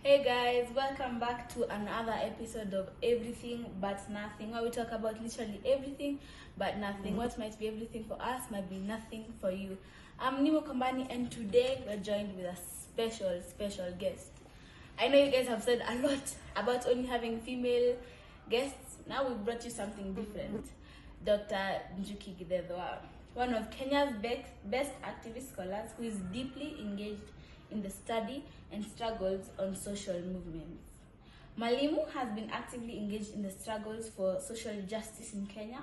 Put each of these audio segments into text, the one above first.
Hey guys, welcome back to another episode of Everything But Nothing, where we talk about literally everything but nothing. What might be everything for us might be nothing for you. I'm Nimu and today we're joined with a special guest. I know you guys have said a lot about only having female guests. Now we brought you something different. Dr Njuki Githethwa, one of Kenya's best activist scholars who is deeply engaged in the study and struggles on social movements. Mwalimu has been actively engaged in the struggles for social justice in Kenya.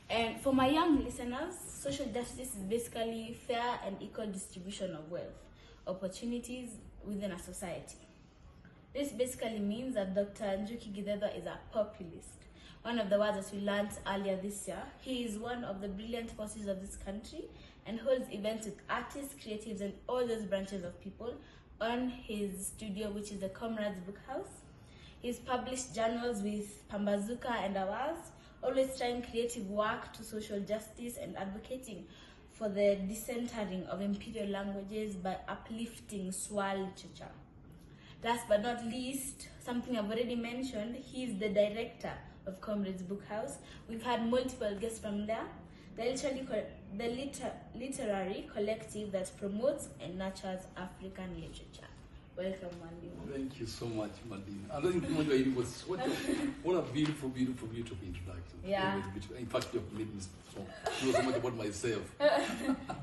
And for my young listeners, social justice is basically fair and equal distribution of wealth, opportunities within a society. This basically means that Dr. Njuki Githethwa is a populist. One of the words that we learned earlier this year. He is one of the brilliant forces of this country and holds events with artists, creatives, and all those branches of people on his studio, which is the Comrades Book House. He's published journals with Pambazuka and Ours, always trying creative work to social justice and advocating for the decentering of imperial languages by uplifting Swahili literature. Last but not least, something I've already mentioned, he's the director of Comrades Book House. We've had multiple guests from there. The literary collective that promotes and nurtures African literature. Welcome, Mwalimu. Thank you so much, Mandina. I don't think it was what a beautiful introduction. Yeah. In fact, you've made me know so much about myself.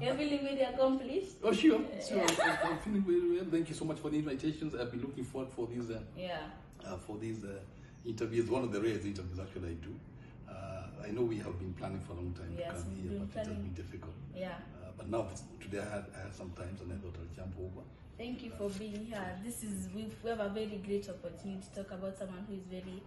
You're feeling really accomplished? Oh, sure. Yeah. I'm feeling very well. Thank you so much for the invitations. I've been looking forward for these interviews. One of the rare interviews actually I do. I know we have been planning for a long time to come here, but it has been difficult. Yeah. But now, today I had some time, and I thought I'll jump over. Thank you for being here. We have a very great opportunity to talk about someone who is very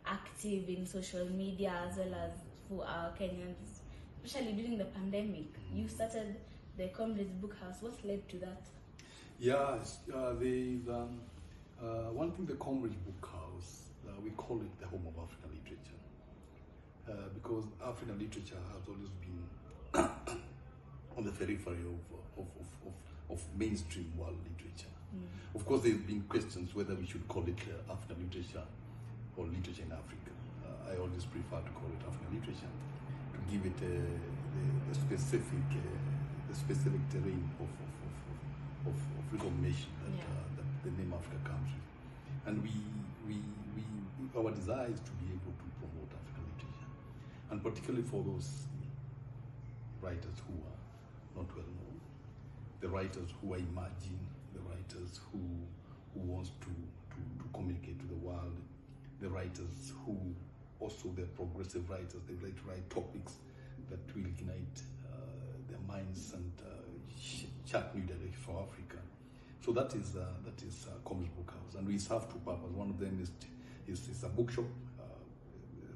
active in social media as well as for our Kenyans, especially during the pandemic. You started the Comrades Book House. What led to that? Yes, one thing, the Comrades Book House, we call it the home of African literature. Because African literature has always been on the periphery of mainstream world literature. Of course, there have been questions whether we should call it African literature or literature in Africa. I always prefer to call it African literature to give it the specific terrain of recognition that the name Africa comes with. And our desire is to be able to promote African literature, and particularly for those writers who are not well known, the writers who are emerging, the writers who wants to communicate to the world, the writers who also, they're progressive writers, they like to write topics that will ignite their minds and chart new direction for Africa. So that is Comrades Book House, and we serve two purposes. One of them is a bookshop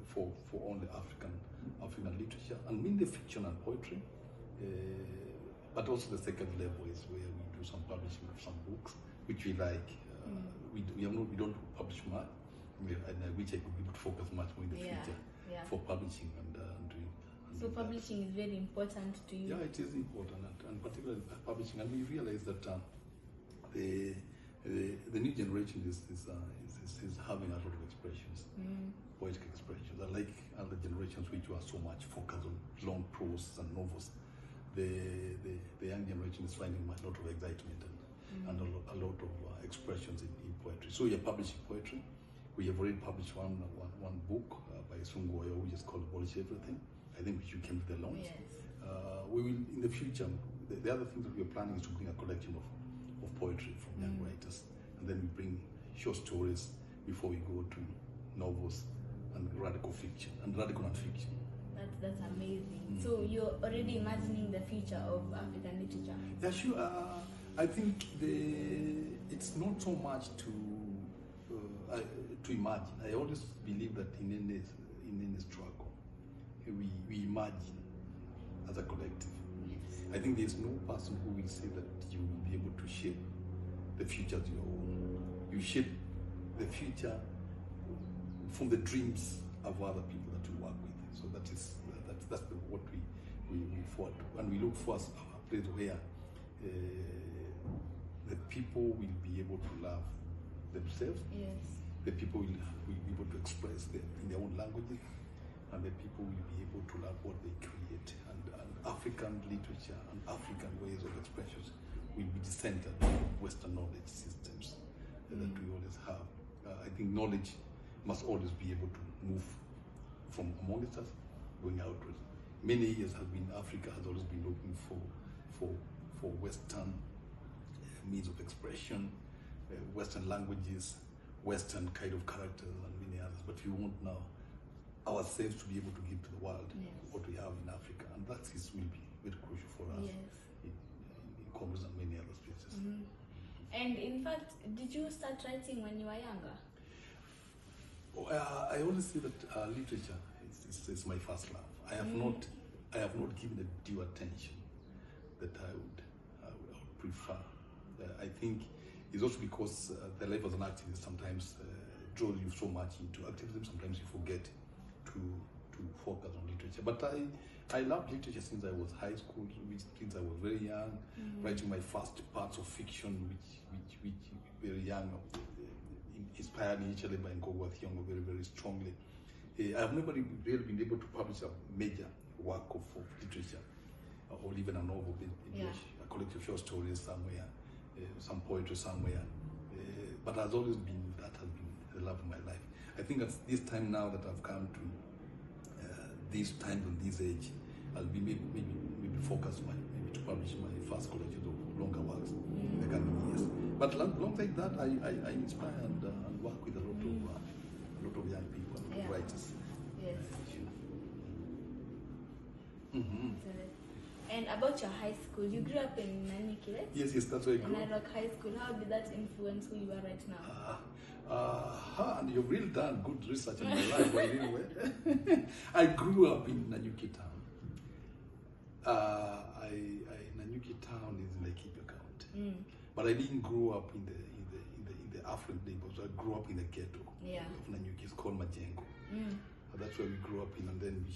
for only African literature, and mainly fiction and poetry. But also the second level is where we do some publishing of some books, which we like. We don't publish much, and which I could be able to focus much more in the future for publishing and doing. So publishing is very important to you. Yeah, it is important, and particularly publishing. And we realize that the new generation is having a lot of expressions, poetic expressions. Unlike other generations which were so much focused on long prose and novels, the young generation is finding a lot of excitement and a lot of expressions in poetry. So we are publishing poetry. We have already published one book by Sungoyo, which is called Abolish Everything. I think which you came to the launch. Yes. We will, in the future, the other thing that we are planning is to bring a collection of poetry from young writers, and then we bring short stories before we go to novels and radical fiction and radical non-fiction. That's amazing. So you're already imagining the future of African literature? Yeah, sure. I think it's not so much to imagine. I always believe that in any struggle, we imagine as a collective. Yes. I think there's no person who will say that you will be able to shape the future as your own. You shape the future from the dreams of other people that you work with. So that's what we forward to, and we look for a place where the people will be able to love themselves. Yes. The people will be able to express them in their own languages, and the people will be able to learn what they create. And African literature and African ways of expressions will be centered on Western knowledge systems that we always have. I think knowledge must always be able to move from amongst us, going outwards. Many years have been, Africa has always been looking for Western means of expression, Western languages, Western kind of characters, and many others. But we want now ourselves to be able to give to the world what we have in Africa, and that will be very crucial for us in Comrades and many other spaces. And in fact, did you start writing when you were younger? I always say that literature is my first love. I have not given it due attention that I would prefer. I think it's also because the life as an activist sometimes draws you so much into activism. Sometimes you forget to focus on literature. But I loved literature since I was high school, since I was very young, writing my first parts of fiction, which very young, inspired initially by Ngogo Thiong'o very, very strongly. I've never really been able to publish a major work of literature, or even a novel, a collective short stories somewhere, some poetry somewhere. But that has been the love of my life. I think at this time now that I've come to this time and this age, I'll be maybe focus to publish my first collection of longer works in the coming years. But alongside that, I inspire and work with a lot of young people and writers. Yes. And about your high school, you grew up in Nanyuki, right? Yes, that's where I grew up. In Narok High School. How did that influence who you are right now? And you've really done good research on my life. I grew up in Nanyuki town. Nanyuki town is in Laikipia County, but I didn't grow up in the affluent neighborhoods. I grew up in the ghetto of Nanyuki. It's called Majengo. That's where we grew up in, and then we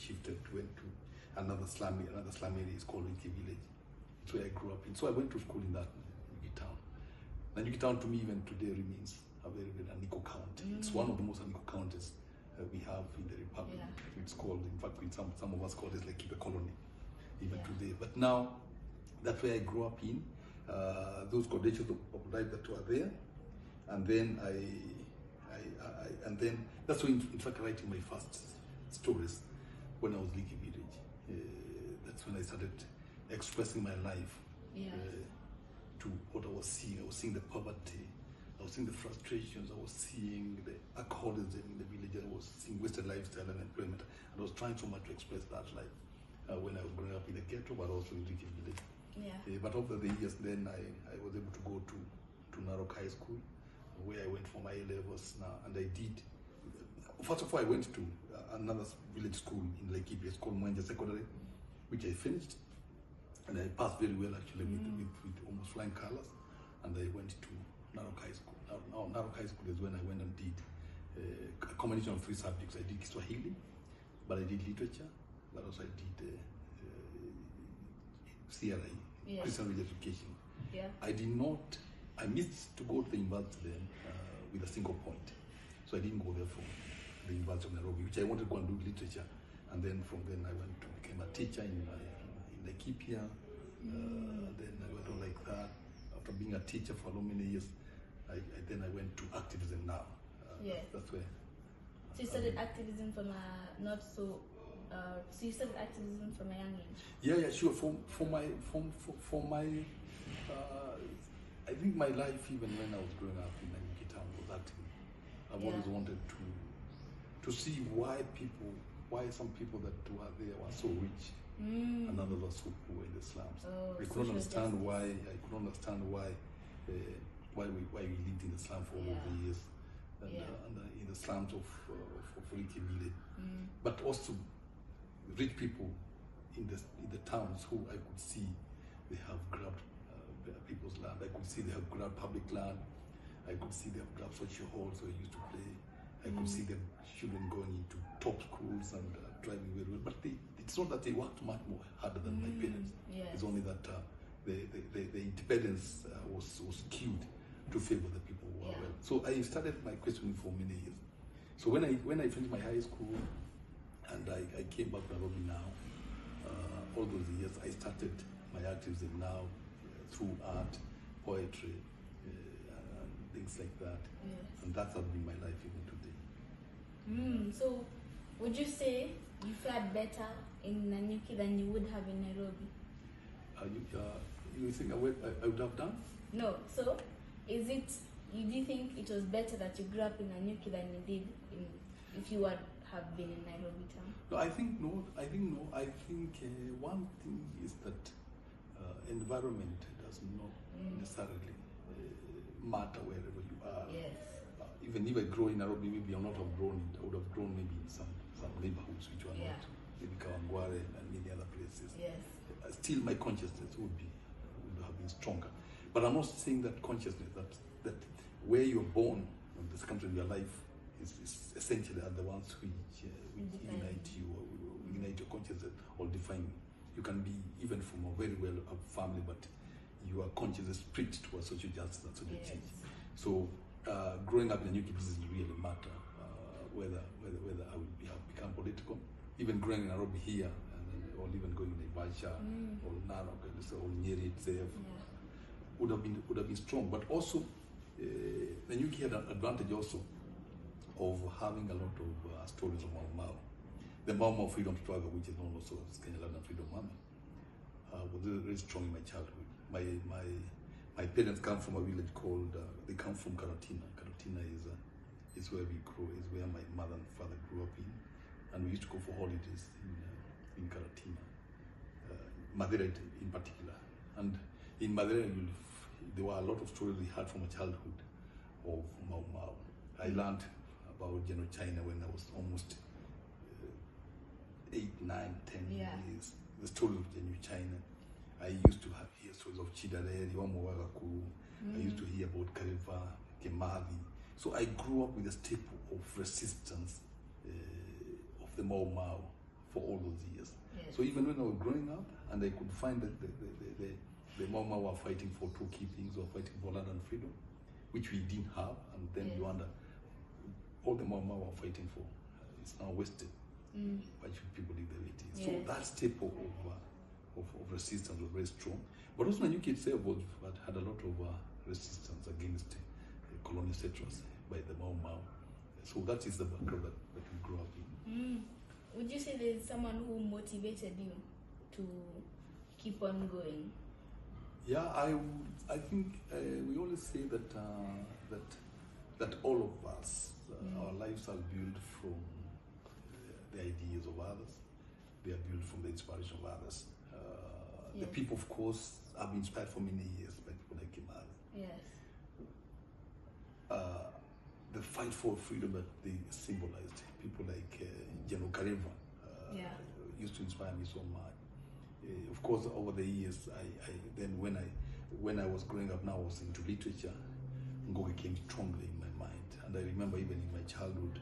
went to another slum area. Is called Wiki Village. It's where I grew up in. So I went to school in that Nanyuki town. Nanyuki town to me even today remains a very, very unequal county. It's one of the most unequal counties we have in the Republic. It's called, in fact, some of us call it like a colony, even today. But now, that's where I grew up in. Those conditions of life that were there, and then and then that's when, in fact, writing my first stories when I was Liki Village. That's when I started expressing my life to what I was seeing. I was seeing the poverty. I was seeing the frustrations, I was seeing the alcoholism in the village, I was seeing wasted lifestyle and employment, and I was trying so much to express that life when I was growing up in the ghetto, but also in the village. But over the years, then I was able to go to Narok High School, where I went for my A-levels now, and I did. First of all, I went to another village school in Laikipia. It's called Mwanja Secondary, which I finished, and I passed very well actually with almost flying colors, and I went to Narok High School. Now, Narok High School is when I went and did a combination of 3 subjects. I did Kiswahili, but I did literature, but also I did CRI, Christian Religious Education. I missed to go to the university then with a single point. So I didn't go there from the University of Nairobi, which I wanted to go and do literature. And then from then I went to became a teacher in Laikipia. Then I went on like that. After being a teacher for so many years, then I went to activism now. That's where. So you started activism from so you started activism from a young age? Yeah, sure. For my, I think my life, even when I was growing up in Nanyuki town, was active. I've always wanted to see why some people that were there were so rich and others were so poor in the slums. I couldn't understand why. Why we lived in the slum for all of the years, and in the slums of Riki Village, but also rich people in the towns who I could see they have grabbed people's land. I could see they have grabbed public land. I could see they have grabbed social halls where I used to play. I could see their children going into top schools and driving very well. But it's not that they worked much more harder than my parents. It's only that the independence was skewed to favor the people who are well So I started my questioning for many years. So when I finished my high school and I came back to Nairobi now, all those years I started my activism now through art, poetry, things like that. Yes. And that has been my life even today. So would you say you fared better in Nanyuki than you would have in Nairobi? You think I would have done? No. So do you think it was better that you grew up in Nanyuki than you did if you would have been in Nairobi town? No, I think no. I think one thing is that environment does not necessarily matter wherever you are. Yes. Even if I grow in Nairobi, maybe I would not have grown. I would have grown maybe in some neighborhoods which were not, maybe Kawangware and many other places. Yes. Still, my consciousness would have been stronger. But I'm not saying that consciousness that where you're born in this country in your life is essentially are the ones which ignite you or ignite your consciousness or define you. You can be even from a very well-up family, but your consciousness preached towards social justice and social change. So growing up in Nanyuki doesn't really matter whether I will have become political. Even growing in Nairobi here, or even going in Naivasha or Narok or Nyeri itself, would have been strong. But also, Nanyuki had an advantage also of having a lot of stories of Mau Mau. The Mau Mau freedom struggle, which is known also as Kenya Land and Freedom Army, was very strong in my childhood. My parents come from a village called, they come from Karatina. Karatina is where we grew, is where my mother and father grew up in. And we used to go for holidays in Karatina, Madeira in particular. And in Madeira, there were a lot of stories we had from my childhood of Mau Mau. I learned about General China when I was almost 8, 9, 10 years. The story of General China. I used to hear stories of Chidare, Wagaku. I used to hear about Kareva, Kemali. So I grew up with a staple of resistance of the Mau Mau for all those years. Yes. So even when I was growing up and I could find that the Mau Mau were fighting for two key things, were fighting for land and freedom, which we didn't have, and then you wonder, all the Mau Mau were fighting for, it's now wasted. Why should people live the way it is? So that staple of resistance was very strong. But also Nanyuki itself had a lot of resistance against colonial settlers by the Mau Mau. So that is the background that we grew up in. Would you say there's someone who motivated you to keep on going? Yeah, I think we always say that that all of us, our lives are built from the ideas of others. They are built from the inspiration of others. The people, of course, have been inspired for many years by people like Kimali. Yes. The fight for freedom that they symbolized, people like General Kareva used to inspire me so much. Of course, over the years, then when I was growing up, now I was into literature, Ngoge came strongly in my mind. And I remember even in my childhood,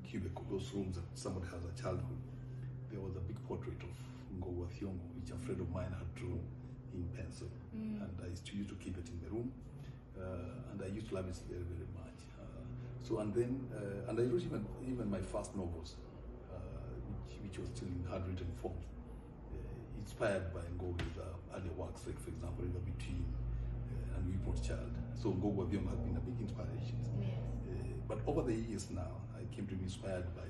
cubicle, those rooms that somebody has a childhood, there was a big portrait of Ngoge Thiongo, which a friend of mine had drawn in pencil. And I used to keep it in the room. And I used to love it very, very much. And I wrote even my first novels, which was still in handwritten form, inspired by Ngoge's earlier works, like for example, River Between and Weepor's Child. So Ngoge Thiongo has been a big inspiration. But over the years now, I came to be inspired by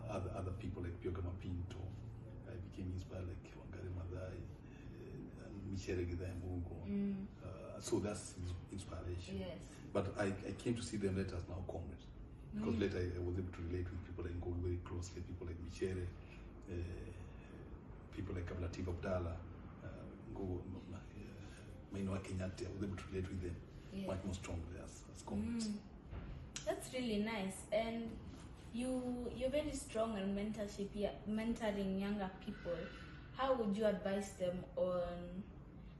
other people like Pioga Mapinto. I became inspired like Wangari Maathai and Michele Githethwa. So that's inspiration. Yes. But I came to see them later as now comrades. Because later I was able to relate with people like Ngoge very closely, people like Michele, people like Ablatif Abdallah, Mainoa Kenyatta. I was able to relate with them much more strongly as comrades. That's really nice. And you're very strong on mentorship, mentoring younger people. How would you advise them on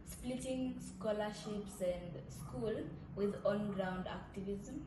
splitting scholarships and school with on-ground activism?